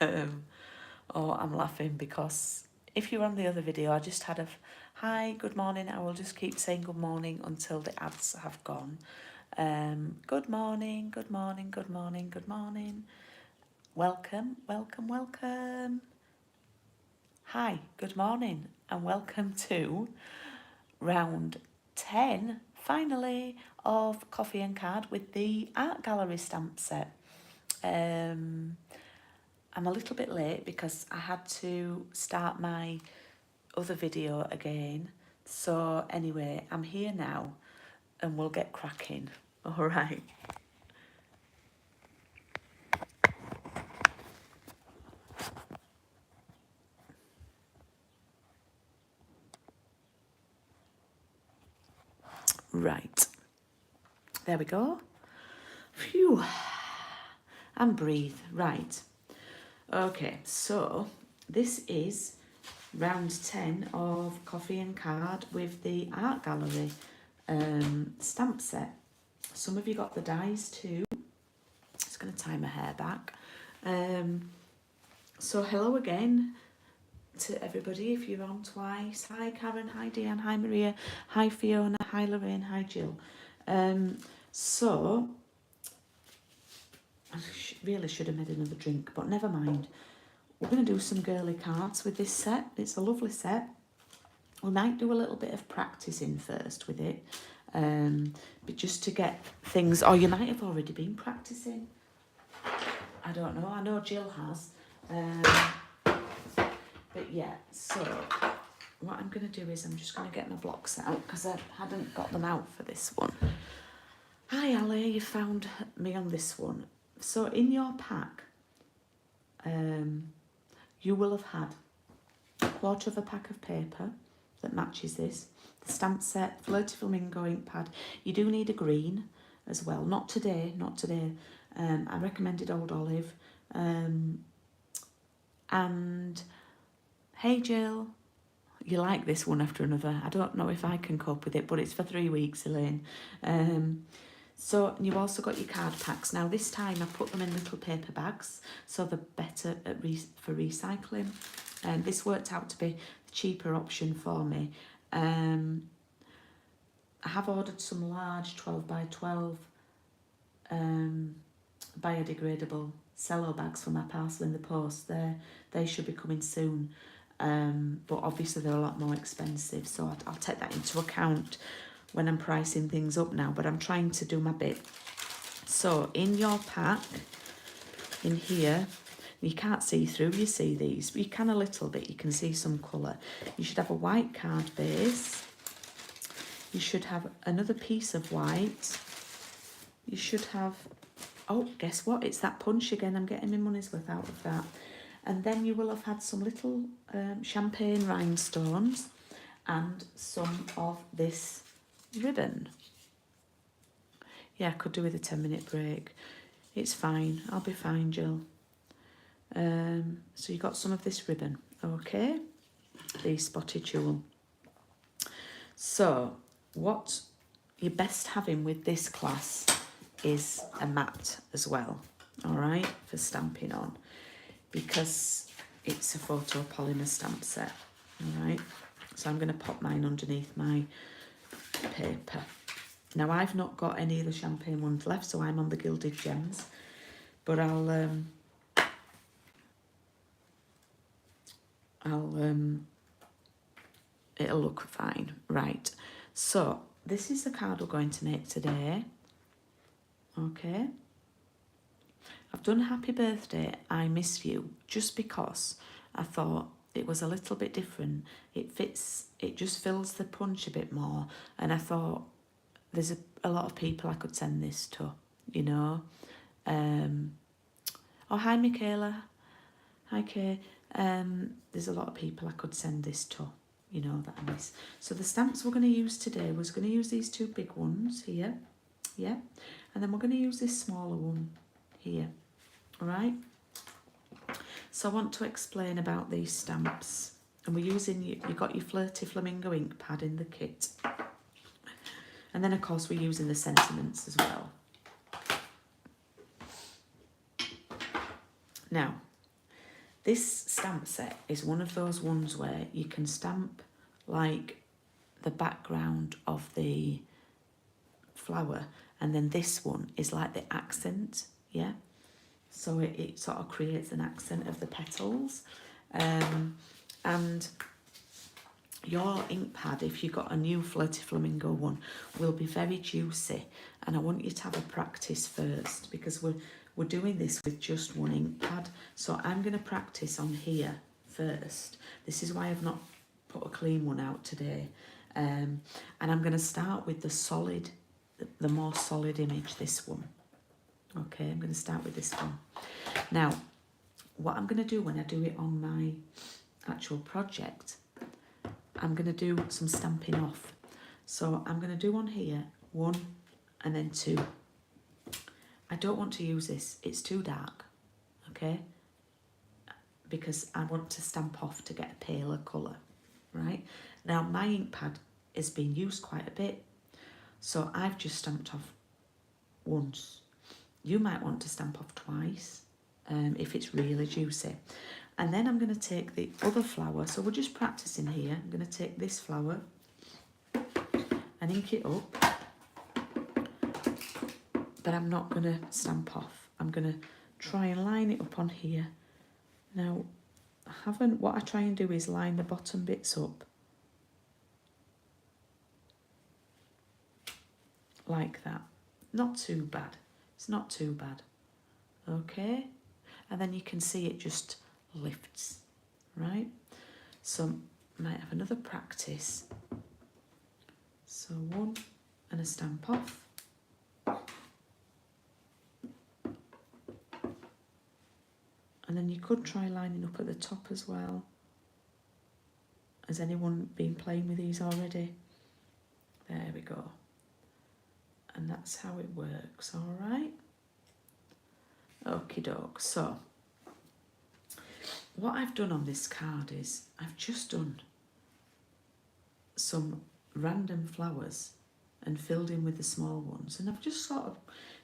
Oh, I'm laughing because if you're on the other video, I just had a hi, good morning. I will just keep saying good morning until the ads have gone. Good morning, good morning, good morning, good morning. Welcome, welcome, welcome. Hi, good morning, and welcome to round 10, finally, of Coffee and Card with the Art Gallery stamp set. I'm a little bit late because I had to start my other video again. So anyway, I'm here now and we'll get cracking. All right. Right. There we go. Phew. And breathe. Right. Okay, so this is round 10 of Coffee and Card with the Art Gallery stamp set. Some of you got the dies too. Just going to tie my hair back. So hello again to everybody if you're on twice. Hi Karen, hi Deanne, hi Maria, hi Fiona, hi Lorraine, hi Jill. So I really should have made another drink, but never mind. We're going to do some girly cards with this set. It's a lovely set. We might do a little bit of practicing first with it, but just to get things, or you might have already been practicing. I don't know. I know Jill has. But yeah, so what I'm going to do is I'm just going to get my blocks out because I hadn't got them out for this one. Hi Ali, you found me on this one. So in your pack, you will have had a quarter of a pack of paper that matches this, the stamp set, Flirty Flamingo ink pad. You do need a green as well. Not today, not today. I recommended Old Olive. And hey Jill, you like this one after another. I don't know if I can cope with it, but it's for 3 weeks, Elaine. So you've also got your card packs. Now this time I put them in little paper bags, so they're better at for recycling. And this worked out to be the cheaper option for me. I have ordered some large 12 by 12 biodegradable cello bags for my parcel in the post. They should be coming soon, but obviously they're a lot more expensive, so I'll take that into account when I'm pricing things up now, but I'm trying to do my bit. So in your pack, in here, you can't see through, you see these, but you can a little bit, you can see some colour. You should have a white card base. You should have another piece of white. You should have, oh, guess what? It's that punch again. I'm getting my money's worth out of that. And then you will have had some little champagne rhinestones and some of this ribbon. Yeah, I could do with a 10-minute break. It's fine. I'll be fine, Jill. So you got some of this ribbon, okay? The spotted tulle. So what you're best having with this class is a mat as well, all right, for stamping on, because it's a photopolymer stamp set, all right? So I'm going to pop mine underneath my paper. Now I've not got any of the champagne ones left, so I'm on the Gilded Gems, but it'll look fine. Right, so this is the card we're going to make today. Okay, I've done Happy Birthday, I Miss You, just because I thought it was a little bit different. It fits, it just fills the punch a bit more, and I thought there's a lot of people I could send this to, you know. Oh, hi Michaela, hi Kay. There's a lot of people I could send this to, you know, that I miss. So the stamps we're going to use today, we're going to use these two big ones here, yeah, and then we're going to use this smaller one here, all right? So I want to explain about these stamps, and we're using, you got your Flirty Flamingo ink pad in the kit, and then of course we're using the sentiments as well. Now, This stamp set is one of those ones where you can stamp like the background of the flower, and then this one is like the accent, yeah? So it sort of creates an accent of the petals. And your ink pad, if you've got a new Flirty Flamingo one, will be very juicy. And I want you to have a practice first, because we're doing this with just one ink pad. So I'm going to practice on here first. This is why I've not put a clean one out today. And I'm going to start with the solid, the more solid image, this one. Okay, I'm going to start with this one. Now, what I'm going to do when I do it on my actual project, I'm going to do some stamping off. So I'm going to do on here 1 and then 2. I don't want to use this, it's too dark, okay? Because I want to stamp off to get a paler colour, right? Now my ink pad is being used quite a bit, so I've just stamped off once. You might want to stamp off twice if it's really juicy. And then I'm going to take the other flower, so we're just practicing here. I'm going to take this flower and ink it up, but I'm not going to stamp off. I'm going to try and line it up on here. Now, what I try and do is line the bottom bits up like that. Not too bad. It's not too bad. Okay? And then you can see it just lifts, right? So might have another practice. So 1 and a stamp off. And then you could try lining up at the top as well. Has anyone been playing with these already? There we go. And that's how it works, all right? Okie doke. So what I've done on this card is I've just done some random flowers and filled in with the small ones, and I've just sort of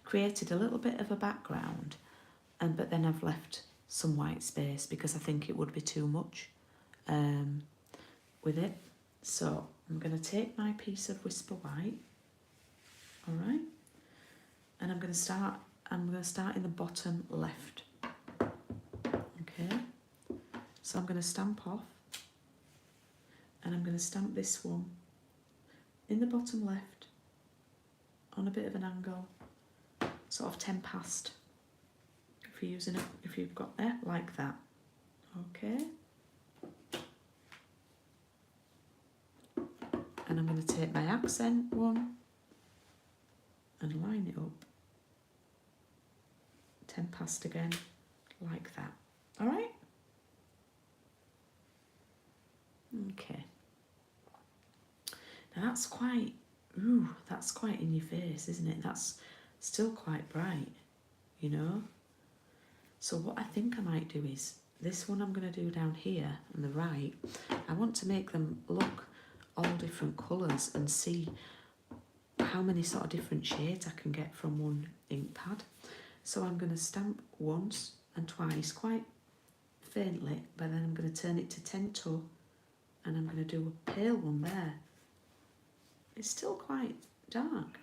created a little bit of a background, but then I've left some white space because I think it would be too much with it. So I'm going to take my piece of Whisper White, all right, and I'm going to start in the bottom left. Okay, so I'm going to stamp off, and I'm going to stamp this one in the bottom left on a bit of an angle, sort of 10 past. If you're using it, if you've got there, like that. Okay. And I'm going to take my accent one and line it up 10 past again, like that. All right? Okay. Now that's quite in your face, isn't it? That's still quite bright, you know? So what I think I might do is, this one I'm going to do down here on the right, I want to make them look all different colours and see how many sort of different shades I can get from one ink pad. So I'm going to stamp once and twice, quite faintly, but then I'm going to turn it to 10-2 and I'm going to do a pale one there. It's still quite dark,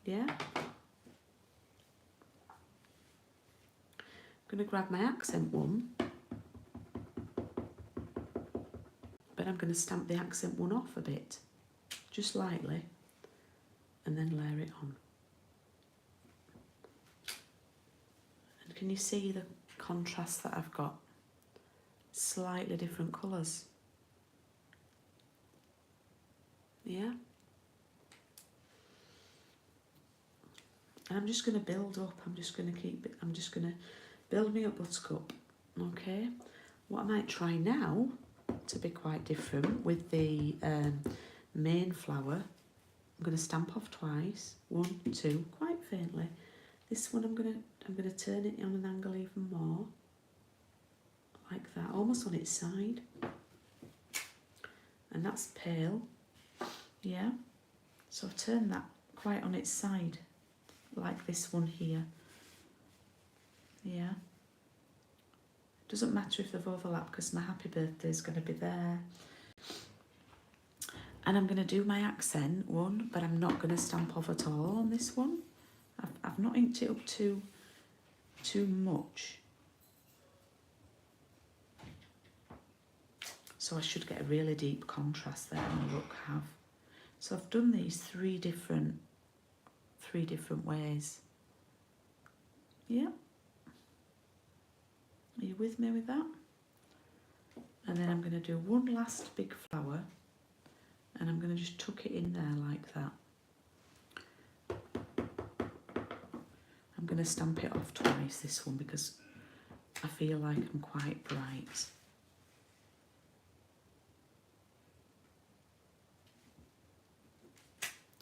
yeah? I'm going to grab my accent one, but I'm going to stamp the accent one off a bit, just lightly, and then layer it on. And can you see the contrast that I've got? Slightly different colours. Yeah? And I'm just going to build up, I'm just going to build me up Buttercup, okay? What I might try now, to be quite different, with the main flower, I'm going to stamp off twice, 1, 2, quite faintly. This one I'm going to turn it on an angle even more, like that, almost on its side. And that's pale, yeah? So I've turned that quite on its side, like this one here. Yeah, Doesn't matter if they've overlapped because my happy birthday is going to be there. And I'm going to do my accent one, but I'm not going to stamp off at all on this one. I've not inked it up too much. So I should get a really deep contrast there on the look have. So I've done these three different ways. Yeah. Are you with me with that? And then I'm going to do one last big flower and I'm going to just tuck it in there like that. I'm going to stamp it off twice, this one, because I feel like I'm quite bright.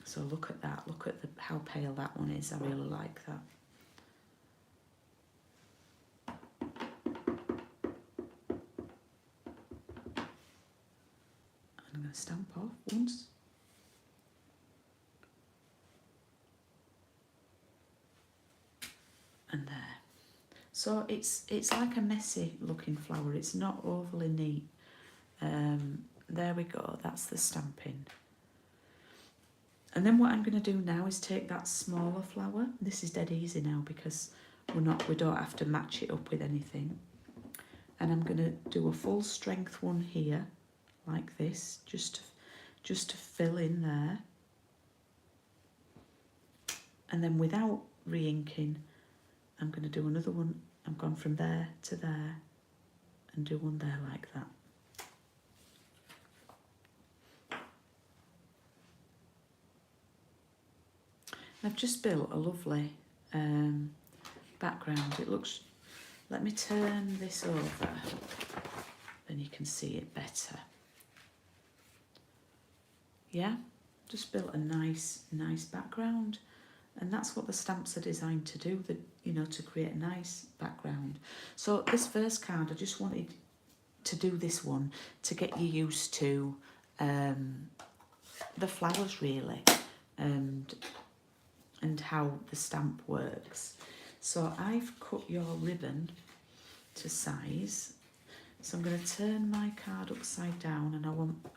So look at that, look at how pale that one is. I really like that. I'm going to stamp off once. And there. So it's like a messy looking flower. It's not overly neat. There we go, that's the stamping. And then what I'm going to do now is take that smaller flower. This is dead easy now because we don't have to match it up with anything. And I'm going to do a full strength one here, like this, just to fill in there. And then without re-inking, I'm going to do another one. I've gone from there to there and do one there like that. I've just built a lovely background. It looks, let me turn this over, then you can see it better. Yeah, just built a nice background. And that's what the stamps are designed to do, to create a nice background. So this first card, I just wanted to do this one to get you used to the flowers really, and how the stamp works. So I've cut your ribbon to size. So I'm going to turn my card upside down, and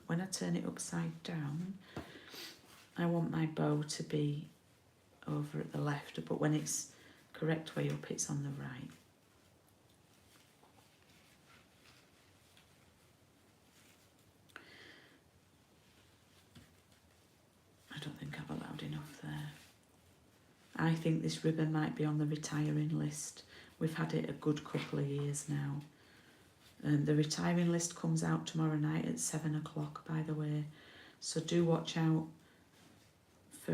when I turn it upside down, I want my bow to be over at the left, but when it's correct way up, it's on the right. I don't think I've allowed enough there. I think this ribbon might be on the retiring list. We've had it a good couple of years now. The retiring list comes out tomorrow night at 7 o'clock, by the way. So do watch out for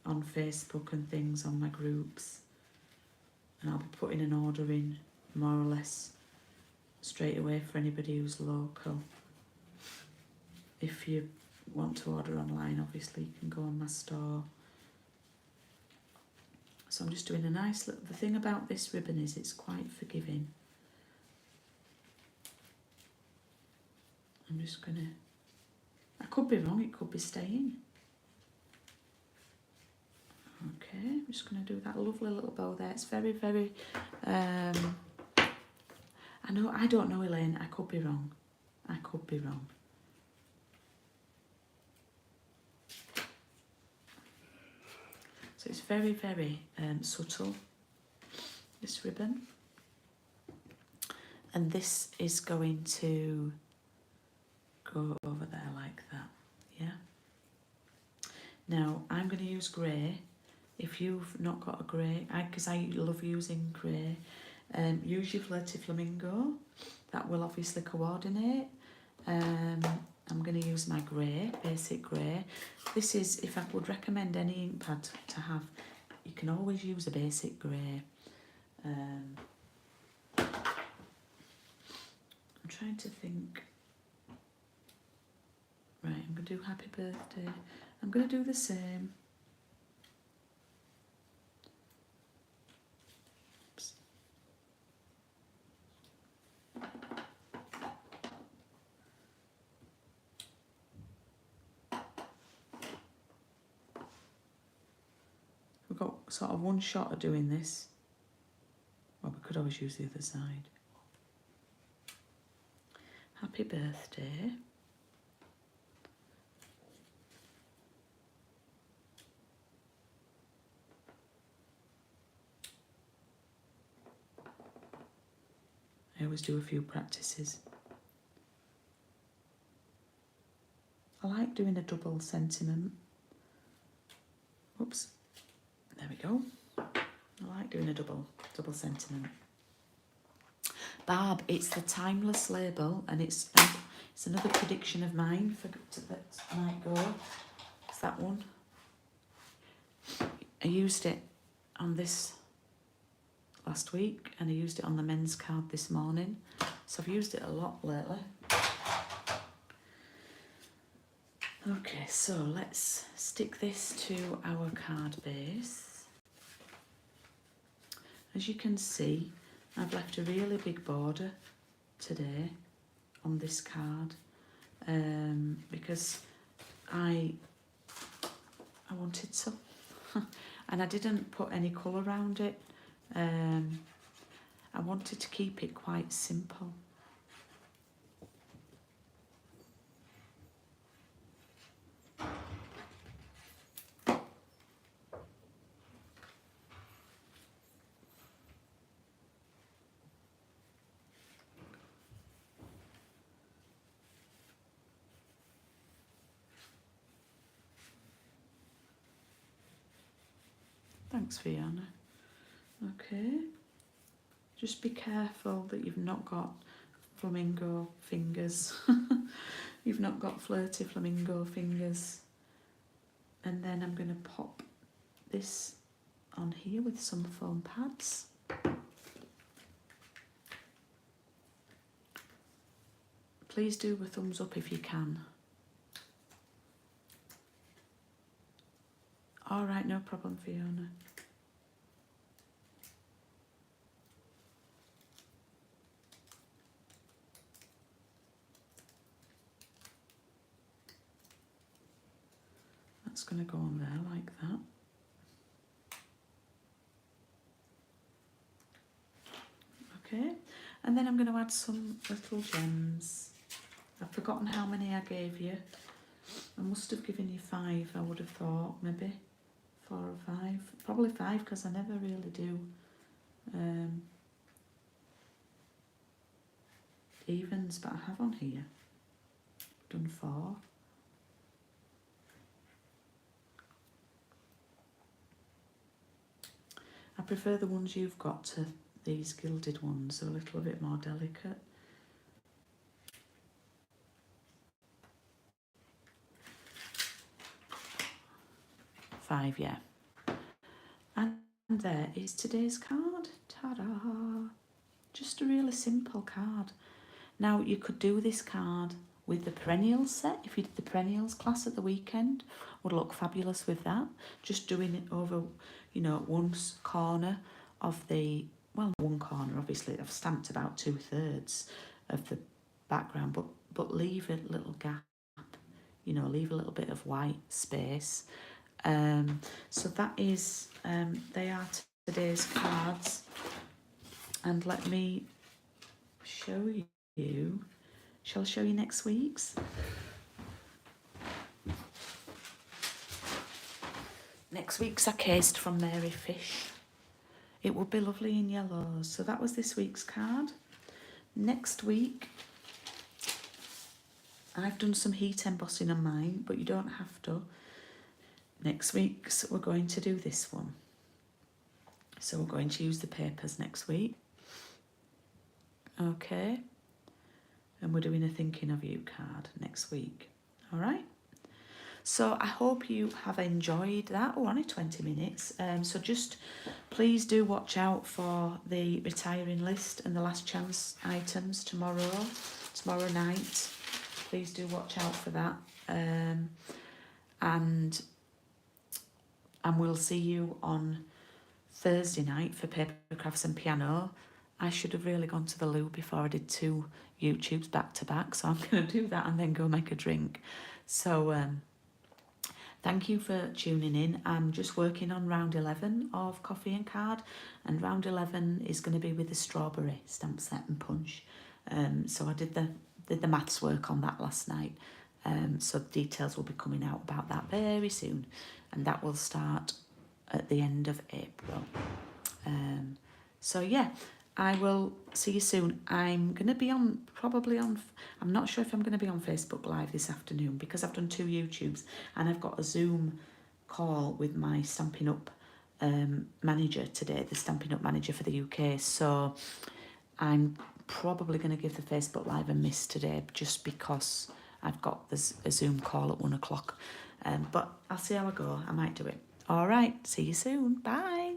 on Facebook and things, on my groups. And I'll be putting an order in more or less straight away for anybody who's local. If you want to order online, obviously you can go on my store. So I'm just doing a nice look. The thing about this ribbon is it's quite forgiving. I'm just gonna, I could be wrong, it could be staying. Okay, I'm just gonna do that lovely little bow there. It's very, very, I don't know, Elaine, I could be wrong. I could be wrong. So it's very, very subtle, this ribbon. And this is going to go over there like that, yeah? Now, I'm going to use grey. If you've not got a grey, because I love using grey, use your Flirty Flamingo. That will obviously coordinate. I'm going to use my grey, basic grey. This is, if I would recommend any ink pad to have, you can always use a basic grey. I'm trying to think. Right, I'm going to do Happy Birthday. I'm going to do the same. Oops. We've got sort of one shot of doing this. Well, we could always use the other side. Happy birthday. I always do a few practices. I like doing a double sentiment. Oops, there we go. I like doing a double sentiment. Barb, it's the Timeless label, and it's another prediction of mine that might go. It's that one. I used it on this last week, and I used it on the men's card this morning. So I've used it a lot lately. Okay, so let's stick this to our card base. As you can see, I've left a really big border today on this card because I wanted to. And I didn't put any colour around it. I wanted to keep it quite simple. Thanks, Fiona. Okay. Just be careful that you've not got flamingo fingers. You've not got flirty flamingo fingers. And then I'm going to pop this on here with some foam pads. Please do a thumbs up if you can. All right, no problem, Fiona. That's going to go on there like that. Okay, and then I'm going to add some little gems. I've forgotten how many I gave you. I must have given you 5, I would have thought, maybe 4 or 5. Probably 5 because I never really do evens, but I have on here done 4. I prefer the ones you've got to these gilded ones. They're a little bit more delicate. Five, yeah. And there is today's card. Ta-da! Just a really simple card. Now, you could do this card with the perennials set. If you did the perennials class at the weekend, would look fabulous with that. Just doing it over, you know, one corner of the, well, one corner, obviously. I've stamped about 2/3 of the background, but leave a little gap, you know, leave a little bit of white space. So that is, they are today's cards. And let me show you. Shall I show you next week's? Next week's are cased from Mary Fish. It would be lovely in yellows. So that was this week's card. Next week, I've done some heat embossing on mine, but you don't have to. Next week's, we're going to do this one. So we're going to use the papers next week. Okay. And we're doing a thinking of you card next week. All right. So I hope you have enjoyed that. Oh, only 20 minutes. So just please do watch out for the retiring list and the last chance items tomorrow night. Please do watch out for that. And we'll see you on Thursday night for Paper Crafts and Piano. I should have really gone to the loo before I did 2 YouTubes back to back, so I'm going to do that and then go make a drink. So thank you for tuning in. I'm just working on round 11 of Coffee and Card, and round 11 is going to be with the strawberry stamp set and punch. So I did the did the maths work on that last night. So details will be coming out about that very soon, and that will start at the end of April. So yeah, I will see you soon. I'm going to be on, I'm not sure if I'm going to be on Facebook Live this afternoon because I've done 2 YouTubes and I've got a Zoom call with my Stampin' Up manager today, the Stampin' Up manager for the UK. So I'm probably going to give the Facebook Live a miss today just because I've got a Zoom call at 1 o'clock. But I'll see how I go. I might do it. All right, see you soon. Bye.